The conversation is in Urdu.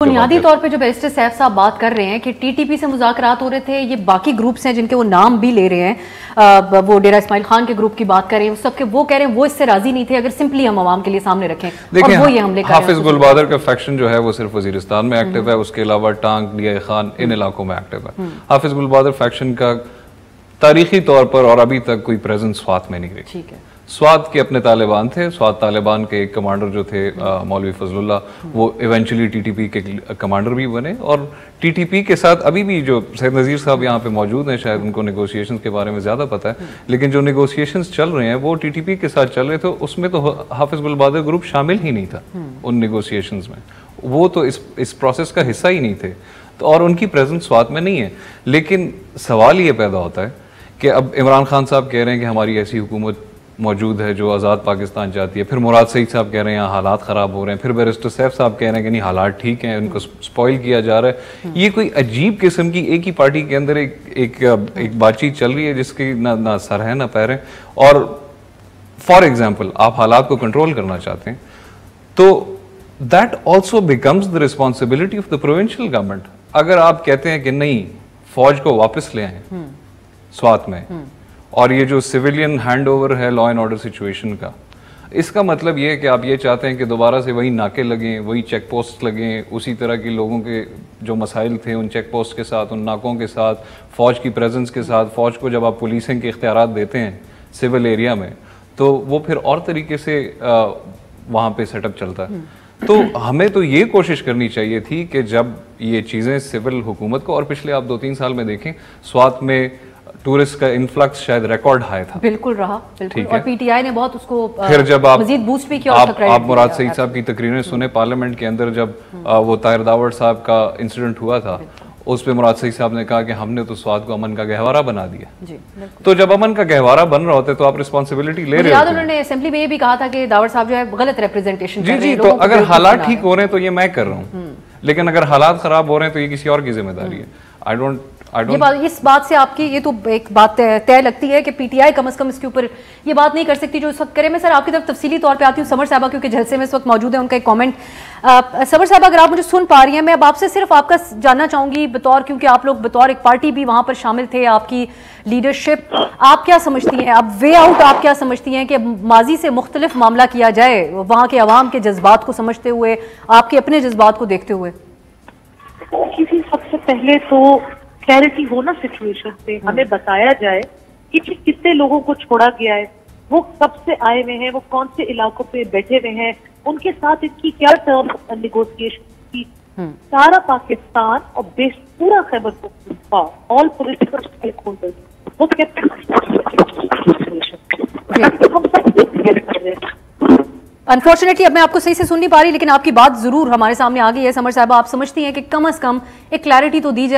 بنیادی طور پہ جو بیرسٹر سیف صاحب بات کر رہے ہیں کہ ٹی ٹی پی سے مذاکرات ہو رہے تھے، یہ باقی گروپس ہیں جن کے وہ نام بھی لے رہے ہیں، وہ ڈیرہ اسماعیل خان کے گروپ کی بات کر رہے ہیں، سب کے وہ کہہ رہے ہیں وہ اس سے راضی نہیں تھے اگر سمپلی ہم عوام کے لیے سامنے رکھیں اور وہ یہ حملے کر رہے ہیں۔ حافظ گل بہادر کا فیکشن جو ہے وہ صرف وزیرستان میں ایکٹیو ہے، اس کے علاوہ ٹانک، ڈی آئی خان ان علاقوں میں ایکٹیو ہے۔ حافظ گل بہادر فیکشن کا تاریخی طور پر اور ابھی تک کوئی پریزنس سوات میں نہیں رہی۔ ٹھیک ہے، سوات کے اپنے طالبان تھے، سوات طالبان کے ایک کمانڈر جو تھے مولوی فضل اللہ، وہ ایونچولی ٹی ٹی پی کے کمانڈر بھی بنے، اور ٹی ٹی پی کے ساتھ ابھی بھی جو سید نذیر صاحب یہاں پہ موجود ہیں، شاید ان کو نیگوسیشنز کے بارے میں زیادہ پتہ ہے، لیکن جو نیگوسیشنز چل رہے ہیں وہ ٹی ٹی پی کے ساتھ چل رہے تھے، اس میں تو حافظ گل بہادر گروپ شامل ہی نہیں تھا ان نیگوسیشنز میں، وہ تو اس پروسیس کا حصہ ہی نہیں تھے، اور ان کی پریزنس سوات میں نہیں ہے۔ لیکن سوال یہ پیدا ہوتا ہے کہ اب عمران خان صاحب کہہ رہے ہیں کہ ہماری ایسی حکومت موجود ہے جو آزاد پاکستان چاہتی ہے، پھر مراد سعید صاحب کہہ رہے ہیں یہاں حالات خراب ہو رہے ہیں، پھر بیرسٹر سیف صاحب کہہ رہے ہیں کہ نہیں حالات ٹھیک ہیں، ان کو سپوائل کیا جا رہا ہے۔ یہ کوئی عجیب قسم کی ایک ہی پارٹی کے اندر ایک بات چیت چل رہی ہے جس کی نہ سر ہے نہ پیر ہے، اور فار ایگزامپل آپ حالات کو کنٹرول کرنا چاہتے ہیں تو that also becomes the responsibility of the provincial government. اگر آپ کہتے ہیں کہ نہیں فوج کو واپس لے آئیں سوات میں، اور یہ جو سویلین ہینڈ اوور ہے لا اینڈ آرڈر سچویشن کا، اس کا مطلب یہ ہے کہ آپ یہ چاہتے ہیں کہ دوبارہ سے وہی ناکے لگیں، وہی چیک پوسٹ لگیں، اسی طرح کے لوگوں کے جو مسائل تھے ان چیک پوسٹ کے ساتھ، ان ناکوں کے ساتھ، فوج کی پریزنس کے ساتھ۔ فوج کو جب آپ پولیسنگ کے اختیارات دیتے ہیں سول ایریا میں تو وہ پھر اور طریقے سے وہاں پہ سیٹ اپ چلتا ہے۔ تو ہمیں تو یہ کوشش کرنی چاہیے تھی کہ جب یہ چیزیں سول حکومت کو، اور پچھلے آپ 2-3 سال میں دیکھیں سوات میں ٹورسٹ کا انفلکس شاید ریکارڈ ہائی تھا، بالکل رہا، بالکل، اور پی ٹی آئی نے بہت اس کو پھر جب آپ مزید بوسٹ بھی کیا۔ آپ مراد سعید صاحب کی تقریریں سنیں پارلیمنٹ کے اندر، جب وہ طاہر داوڑ صاحب کا انسیڈنٹ ہوا تھا، اس پہ مراد سعید صاحب نے کہا کہ ہم نے تو سوات کو امن کا گہوارہ بنا دیا۔ تو جب امن کا گہوارہ بن رہا ہوتا ہے تو آپ رسپانسبلٹی لے رہے ہوتے ہیں۔ انہوں نے اسمبلی میں یہ بھی کہا تھا کہ داوڑ صاحب جو ہے غلط ریپریزنٹیشن کر رہے ہیں۔ تو اگر حالات ٹھیک ہو رہے ہیں تو یہ میں کر رہا ہوں، لیکن اگر حالات خراب ہو رہے ہیں تو یہ کسی اور کی ذمہ داری ہے۔ اس بات سے آپ کی یہ تو ایک بات طے لگتی ہے کہ پی ٹی آئی کم از کم اس کے اوپر یہ بات نہیں کر سکتی جو اس وقت کرے۔ میں سر آپ کی طرف تفصیلی طور پہ آتی ہوں، سمر صاحبہ کیونکہ جلسے میں اس وقت موجود ہیں، ان کا ایک کامنٹ۔ سمر صاحبہ اگر آپ مجھے سن پا رہی ہیں، میں اب آپ سے صرف آپ کا جاننا چاہوں گی بطور، کیونکہ آپ لوگ بطور ایک پارٹی بھی وہاں پر شامل تھے، آپ کی لیڈرشپ، آپ کیا سمجھتی ہیں، اب وے آؤٹ آپ کیا سمجھتی ہیں کہ ماضی سے مختلف معاملہ کیا جائے وہاں کے عوام کے جذبات کو سمجھتے ہوئے، آپ کے اپنے جذبات کو دیکھتے ہوئے؟ سب سے پہلے تو کلیئرٹی ہو نا سچویشن پہ، ہمیں بتایا جائے کہ کتنے لوگوں کو چھوڑا گیا ہے، وہ کب سے آئے ہوئے ہیں، وہ کون سے علاقوں پہ بیٹھے ہوئے ہیں، ان کے ساتھ ان کی کیا ٹرم نیگوسیشن کی۔ سارا پاکستان اور پورا Khyber Pakhtunkhwa, all political stakeholders, وہ کہتے ہیں انفارچونیٹلی اب میں آپ کو صحیح سے سن نہیں پا رہی، لیکن آپ کی بات ضرور ہمارے سامنے آ گئی ہے۔ سمر صاحبہ، آپ سمجھتی ہیں کہ کم از کم ایک کلیئرٹی تو دی جائے۔